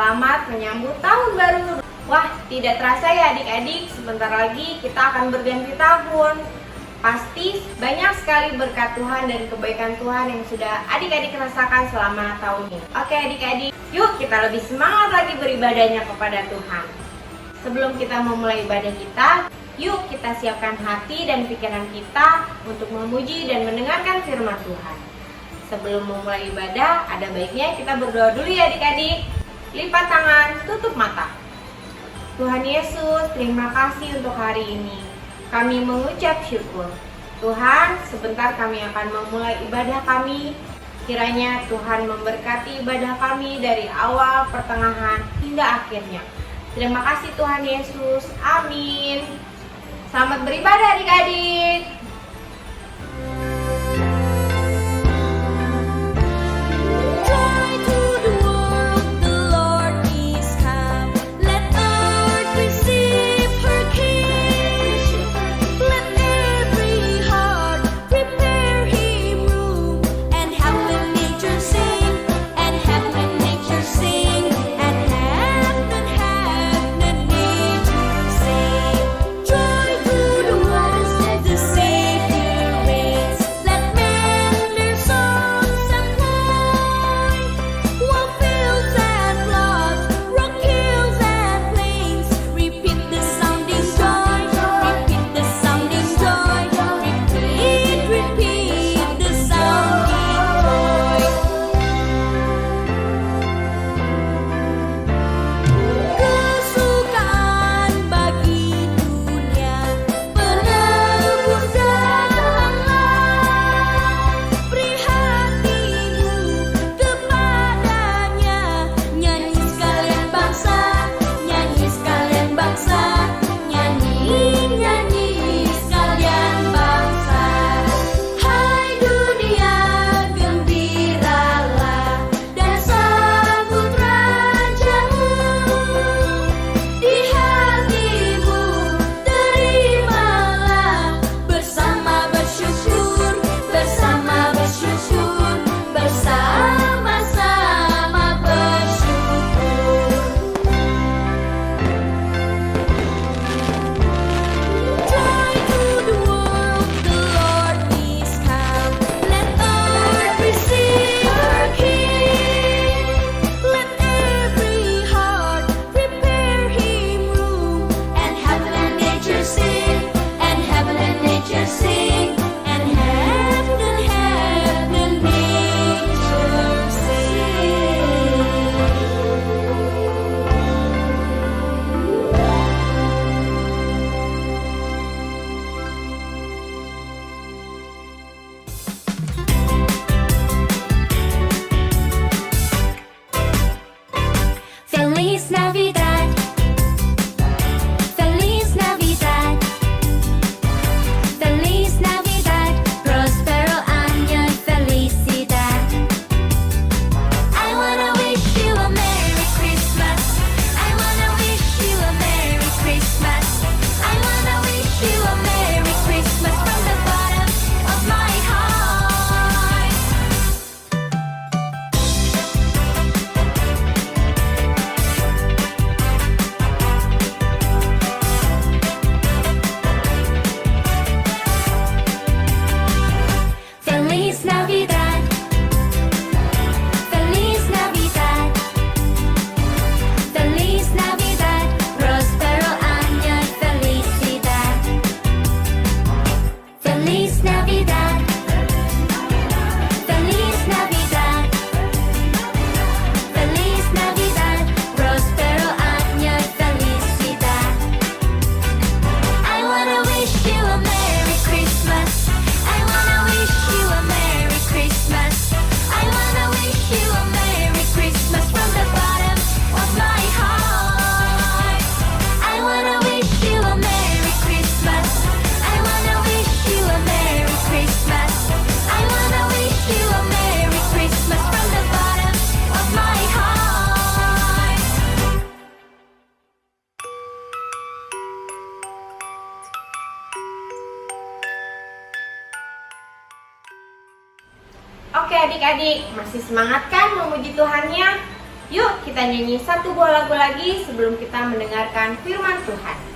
selamat menyambut tahun baru. Wah, tidak terasa ya adik-adik, sebentar lagi kita akan berganti tahun. Pasti banyak sekali berkat Tuhan dan kebaikan Tuhan yang sudah adik-adik rasakan selama tahun ini. Oke adik-adik, yuk kita lebih semangat lagi beribadahnya kepada Tuhan. Sebelum kita memulai ibadah kita, yuk kita siapkan hati dan pikiran kita untuk memuji dan mendengarkan firman Tuhan. Sebelum memulai ibadah, ada baiknya kita berdoa dulu ya adik-adik. Lipat tangan, tutup mata. Tuhan Yesus, terima kasih untuk hari ini. Kami mengucap syukur. Tuhan, sebentar kami akan memulai ibadah kami. Kiranya Tuhan memberkati ibadah kami dari awal, pertengahan, hingga akhirnya. Terima kasih Tuhan Yesus. Amin. Selamat beribadah adik-adik. Oke adik-adik, masih semangat kan memuji Tuhannya? Yuk kita nyanyi satu buah lagu lagi sebelum kita mendengarkan firman Tuhan.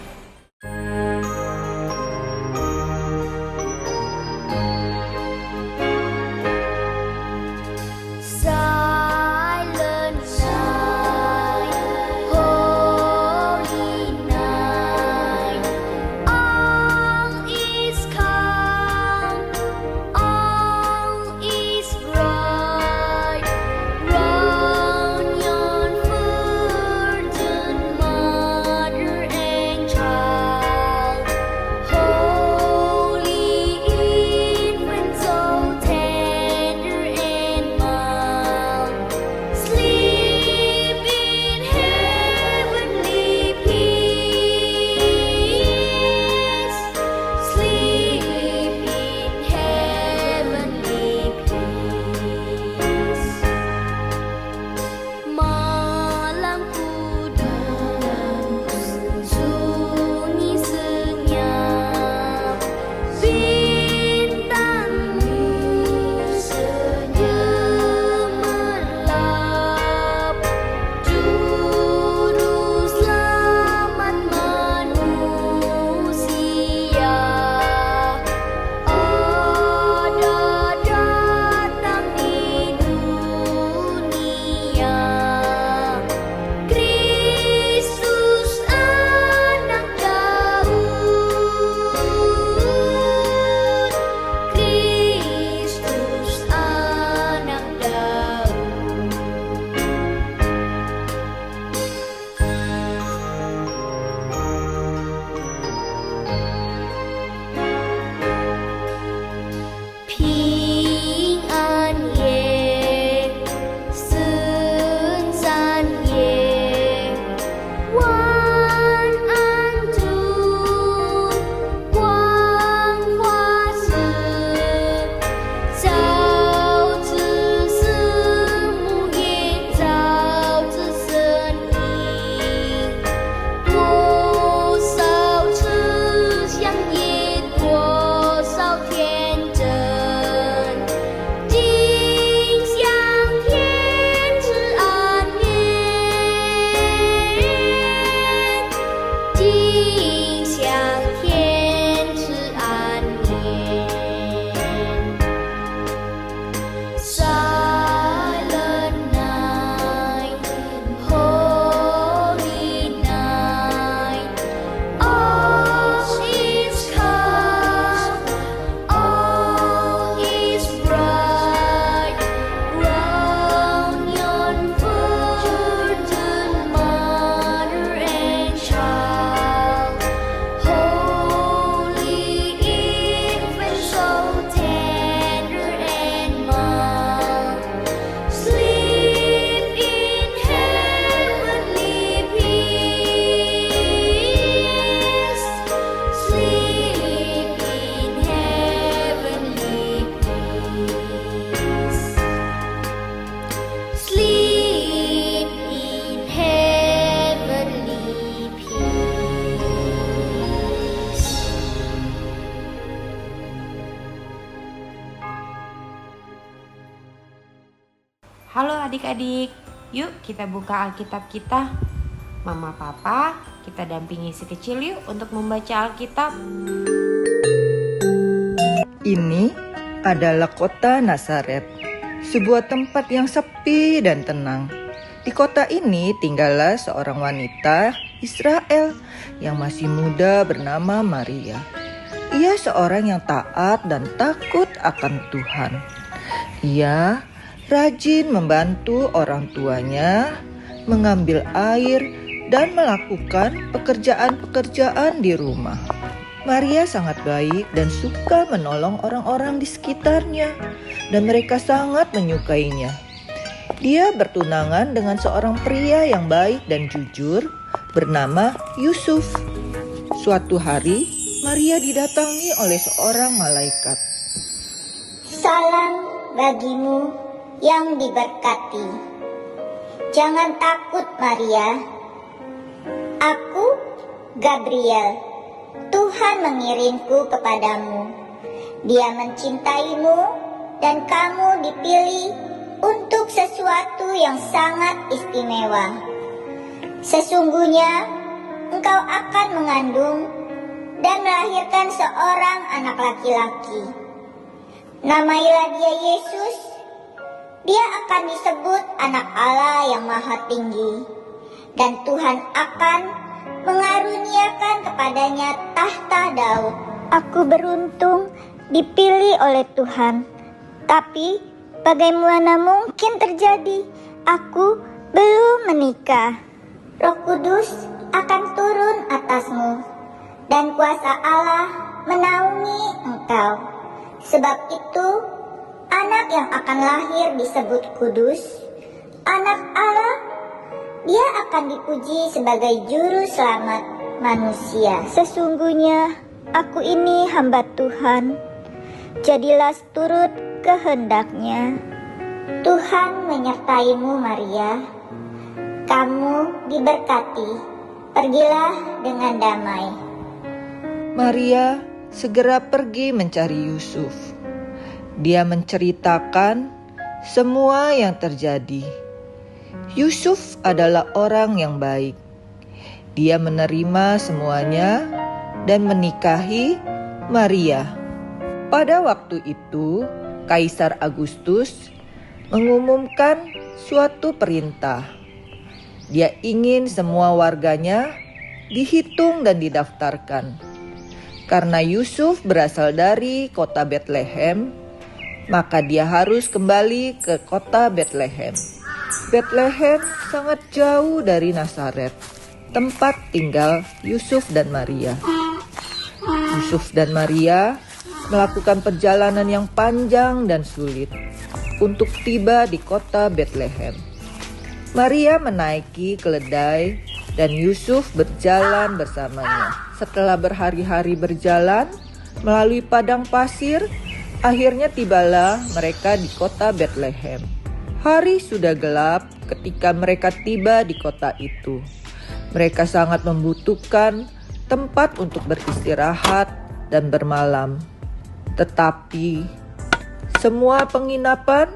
Halo adik-adik, yuk kita buka Alkitab kita. Mama Papa, kita dampingi si kecil yuk untuk membaca Alkitab. Ini adalah kota Nazaret, sebuah tempat yang sepi dan tenang. Di kota ini tinggallah seorang wanita Israel yang masih muda bernama Maria. Ia seorang yang taat dan takut akan Tuhan. Ia rajin membantu orang tuanya mengambil air dan melakukan pekerjaan-pekerjaan di rumah. Maria sangat baik dan suka menolong orang-orang di sekitarnya, dan mereka sangat menyukainya. Dia bertunangan dengan seorang pria yang baik dan jujur bernama Yusuf. Suatu hari, Maria didatangi oleh seorang malaikat. Salam bagimu yang diberkati. Jangan takut Maria. Aku Gabriel. Tuhan mengirimku kepadamu. Dia mencintaimu dan kamu dipilih untuk sesuatu yang sangat istimewa. Sesungguhnya engkau akan mengandung dan melahirkan seorang anak laki-laki. Namailah dia Yesus. Dia akan disebut Anak Allah yang Maha Tinggi, dan Tuhan akan mengaruniakan kepadanya tahta Daud. Aku beruntung dipilih oleh Tuhan, tapi bagaimana mungkin terjadi? Aku belum menikah. Roh Kudus akan turun atasmu, dan kuasa Allah menaungi engkau. Sebab itu, anak yang akan lahir disebut kudus, Anak Allah. Dia akan dipuji sebagai juru selamat manusia. Sesungguhnya aku ini hamba Tuhan, jadilah turut kehendaknya. Tuhan menyertaimu Maria, kamu diberkati, pergilah dengan damai. Maria segera pergi mencari Yusuf. Dia menceritakan semua yang terjadi. Yusuf adalah orang yang baik. Dia menerima semuanya dan menikahi Maria. Pada waktu itu, Kaisar Agustus mengumumkan suatu perintah. Dia ingin semua warganya dihitung dan didaftarkan. Karena Yusuf berasal dari kota Betlehem, maka dia harus kembali ke kota Betlehem. Betlehem sangat jauh dari Nazaret, tempat tinggal Yusuf dan Maria. Yusuf dan Maria melakukan perjalanan yang panjang dan sulit untuk tiba di kota Betlehem. Maria menaiki keledai dan Yusuf berjalan bersamanya. Setelah berhari-hari berjalan melalui padang pasir, akhirnya tibalah mereka di kota Betlehem. Hari sudah gelap ketika mereka tiba di kota itu. Mereka sangat membutuhkan tempat untuk beristirahat dan bermalam. Tetapi semua penginapan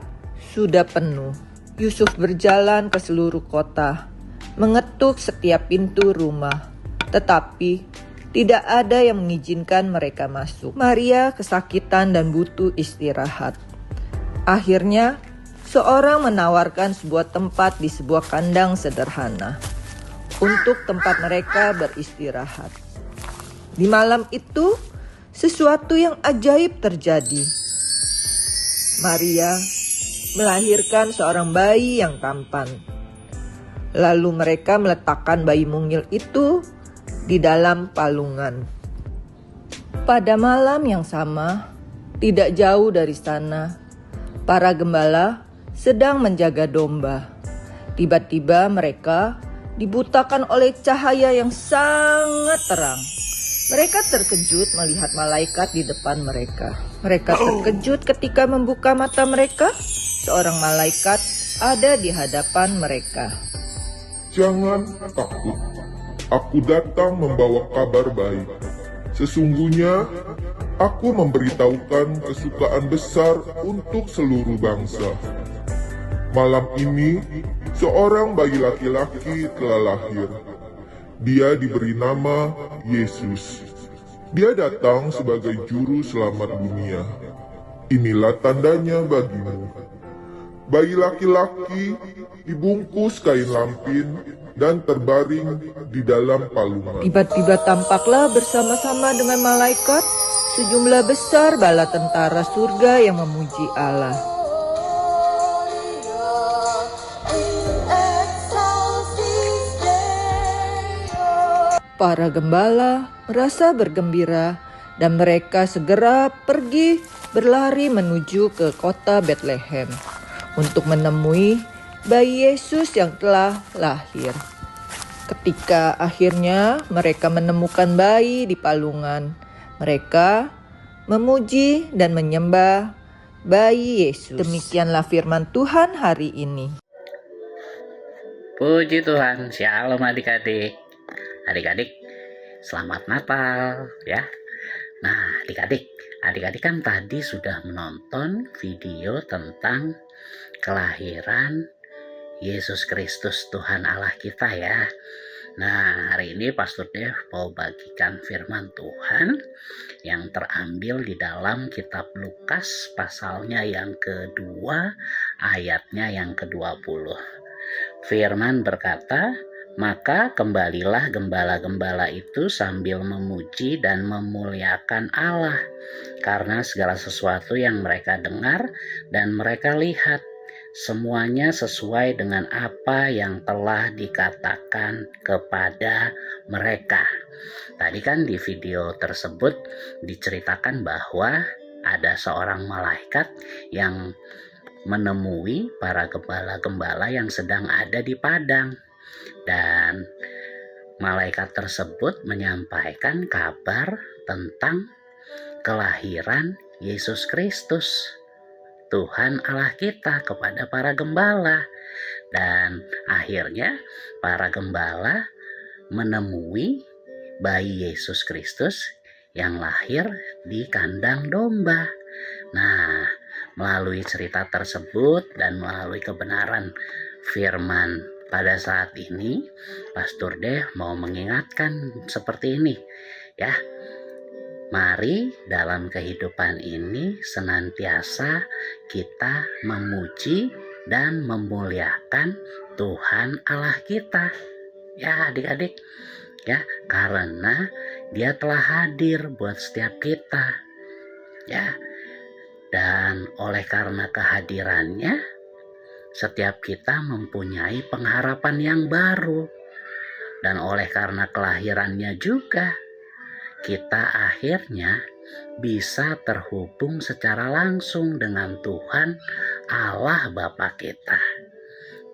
sudah penuh. Yusuf berjalan ke seluruh kota, mengetuk setiap pintu rumah, tetapi tidak ada yang mengizinkan mereka masuk. Maria kesakitan dan butuh istirahat. Akhirnya, seorang menawarkan sebuah tempat di sebuah kandang sederhana untuk tempat mereka beristirahat. Di malam itu, sesuatu yang ajaib terjadi. Maria melahirkan seorang bayi yang tampan. Lalu mereka meletakkan bayi mungil itu di dalam palungan. Pada malam yang sama, tidak jauh dari sana, para gembala sedang menjaga domba. Tiba-tiba mereka dibutakan oleh cahaya yang sangat terang. Mereka terkejut melihat malaikat di depan mereka. Mereka terkejut ketika membuka mata mereka. Seorang malaikat ada di hadapan mereka. Jangan takut. Aku datang membawa kabar baik. Sesungguhnya, aku memberitahukan kesukaan besar untuk seluruh bangsa. Malam ini, seorang bayi laki-laki telah lahir. Dia diberi nama Yesus. Dia datang sebagai juru selamat dunia. Inilah tandanya bagimu. Bayi laki-laki dibungkus kain lampin dan terbaring di dalam palungan. Tiba-tiba tampaklah bersama-sama dengan malaikat sejumlah besar bala tentara surga yang memuji Allah. Para gembala merasa bergembira dan mereka segera pergi berlari menuju ke kota Betlehem untuk menemui bayi Yesus yang telah lahir. Ketika akhirnya mereka menemukan bayi di palungan, mereka memuji dan menyembah bayi Yesus. Demikianlah firman Tuhan hari ini. Puji Tuhan, shalom adik-adik. Adik-adik, selamat Natal ya. Nah, adik-adik kan tadi sudah menonton video tentang kelahiran Yesus Kristus Tuhan Allah kita ya. Nah, hari ini Pastor Dev mau bagikan firman Tuhan yang terambil di dalam kitab Lukas pasalnya yang kedua, ayatnya yang ke-20. Firman berkata, maka kembalilah gembala-gembala itu sambil memuji dan memuliakan Allah karena segala sesuatu yang mereka dengar dan mereka lihat, semuanya sesuai dengan apa yang telah dikatakan kepada mereka. Tadi kan di video tersebut diceritakan bahwa ada seorang malaikat yang menemui para gembala-gembala yang sedang ada di padang. Dan malaikat tersebut menyampaikan kabar tentang kelahiran Yesus Kristus Tuhan Allah kita kepada para gembala. Dan akhirnya para gembala menemui bayi Yesus Kristus yang lahir di kandang domba. Nah, melalui cerita tersebut dan melalui kebenaran firman pada saat ini, Pastor Dev mau mengingatkan seperti ini ya. Mari dalam kehidupan ini senantiasa kita memuji dan memuliakan Tuhan Allah kita. Ya adik-adik, ya karena Dia telah hadir buat setiap kita. Ya. Dan oleh karena kehadirannya, setiap kita mempunyai pengharapan yang baru. Dan oleh karena kelahirannya juga, kita akhirnya bisa terhubung secara langsung dengan Tuhan Allah Bapa kita.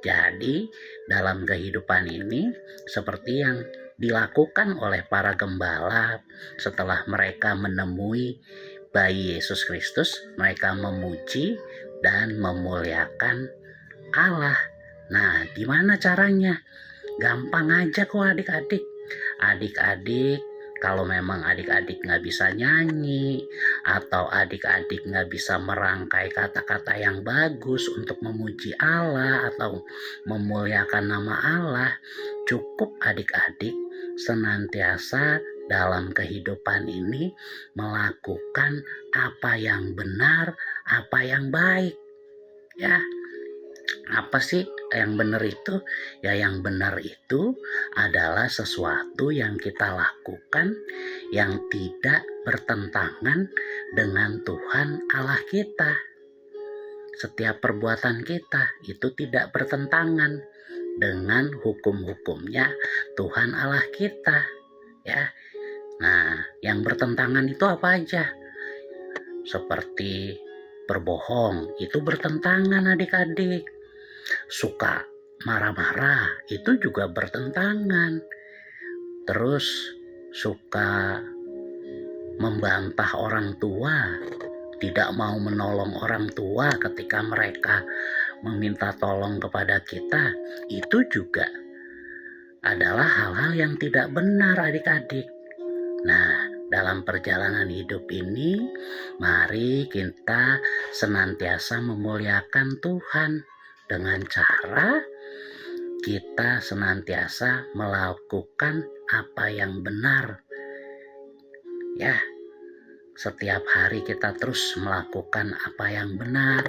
Jadi dalam kehidupan ini seperti yang dilakukan oleh para gembala setelah mereka menemui bayi Yesus Kristus, mereka memuji dan memuliakan Allah. Nah, gimana caranya? Gampang aja kok adik-adik. Adik-adik, kalau memang adik-adik nggak bisa nyanyi atau adik-adik nggak bisa merangkai kata-kata yang bagus untuk memuji Allah atau memuliakan nama Allah, cukup adik-adik senantiasa dalam kehidupan ini melakukan apa yang benar, apa yang baik. Ya, apa sih yang benar itu? Ya, yang benar itu adalah sesuatu yang kita lakukan yang tidak bertentangan dengan Tuhan Allah kita. Setiap perbuatan kita itu tidak bertentangan dengan hukum-hukumnya Tuhan Allah kita. Ya. Nah, yang bertentangan itu apa aja? Seperti berbohong, itu bertentangan adik-adik. Suka marah-marah, itu juga bertentangan. Terus suka membantah orang tua, tidak mau menolong orang tua ketika mereka meminta tolong kepada kita, itu juga adalah hal-hal yang tidak benar adik-adik. Nah, dalam perjalanan hidup ini, mari kita senantiasa memuliakan Tuhan dengan cara kita senantiasa melakukan apa yang benar. Ya, setiap hari kita terus melakukan apa yang benar,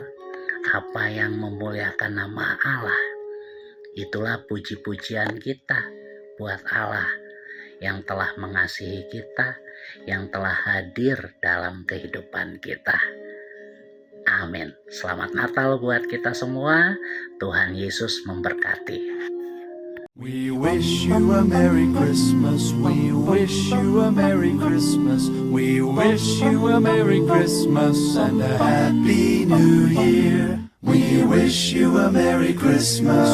apa yang memuliakan nama Allah. Itulah puji-pujian kita buat Allah yang telah mengasihi kita, yang telah hadir dalam kehidupan kita. Amin. Selamat Natal buat kita semua. Tuhan Yesus memberkati. We wish you a Merry Christmas. We wish you a Merry Christmas. We wish you a Merry Christmas and a Happy New Year. We wish you a Merry Christmas.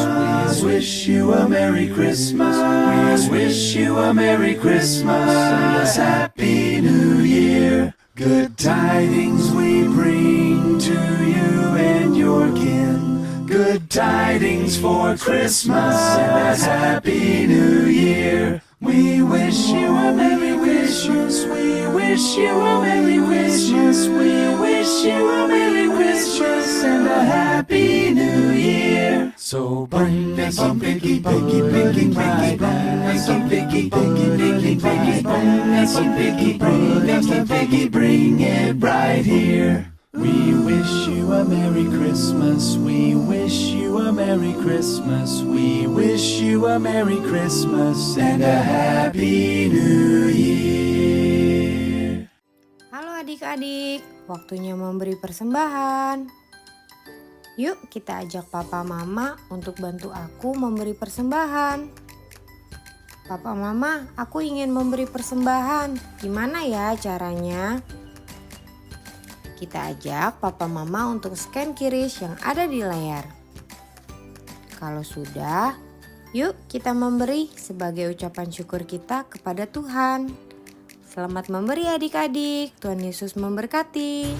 We wish you a Merry Christmas. We wish you a Merry Christmas and a Happy New Year. Good tidings we bring to you and your kin. Good tidings for Christmas and a Happy New Year. We wish you a Merry Christmas. We wish you a Merry Christmas. We wish you a Merry Christmas and a Happy New Year. and some picky, picky, picky, picky, and some picky, picky, picky, picky, and some picky, picky, picky, bring it right here. We wish you a Merry Christmas. We wish you a Merry Christmas. We wish you a Merry Christmas and a Happy New Year. Halo adik-adik, waktunya memberi persembahan. Yuk kita ajak papa mama untuk bantu aku memberi persembahan. Papa mama, aku ingin memberi persembahan. Gimana ya caranya? Kita ajak papa mama untuk scan QRIS yang ada di layar. Kalau sudah, yuk kita memberi sebagai ucapan syukur kita kepada Tuhan. Selamat memberi adik-adik, Tuhan Yesus memberkati.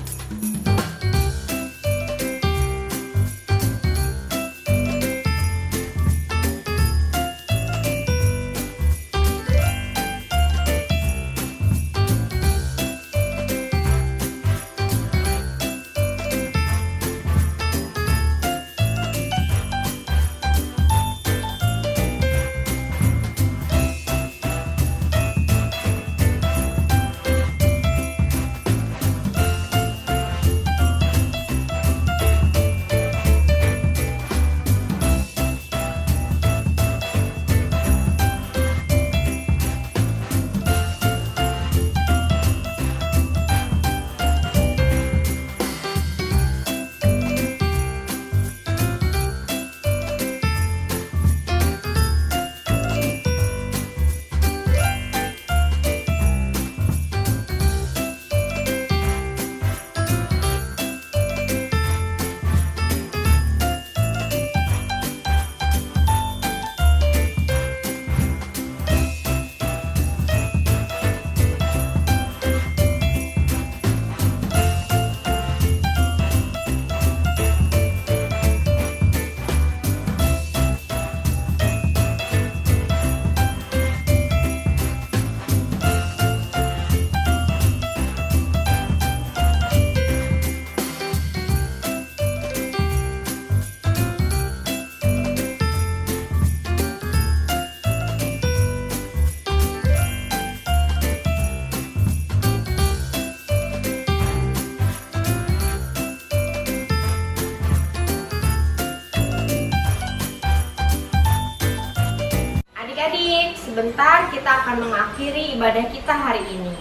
Sebentar kita akan mengakhiri ibadah kita hari ini.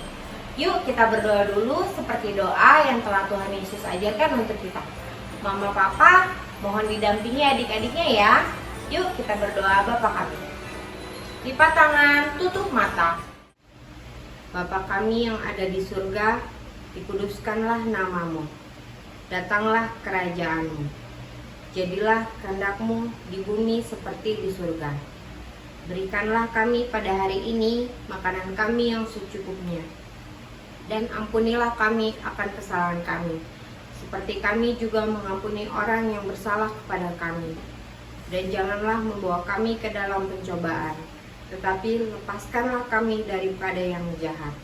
Yuk kita berdoa dulu seperti doa yang telah Tuhan Yesus ajarkan untuk kita. Mama Papa mohon didampingi adik-adiknya ya. Yuk kita berdoa Bapa kami. Lipat tangan, tutup mata. Bapa kami yang ada di surga, dikuduskanlah namamu. Datanglah kerajaanmu. Jadilah kehendak-Mu di bumi seperti di surga. Berikanlah kami pada hari ini makanan kami yang secukupnya. Dan ampunilah kami akan kesalahan kami, seperti kami juga mengampuni orang yang bersalah kepada kami. Dan janganlah membawa kami ke dalam pencobaan, tetapi lepaskanlah kami daripada yang jahat.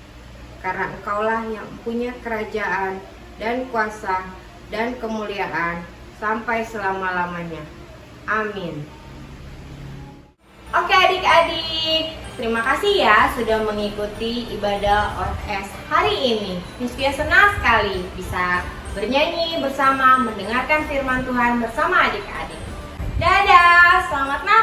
Karena Engkaulah yang punya kerajaan dan kuasa dan kemuliaan sampai selama-lamanya. Amin. Oke adik-adik, terima kasih ya sudah mengikuti ibadah OS hari ini. Miskia senang sekali bisa bernyanyi bersama, mendengarkan firman Tuhan bersama adik-adik. Dadah, selamat malam.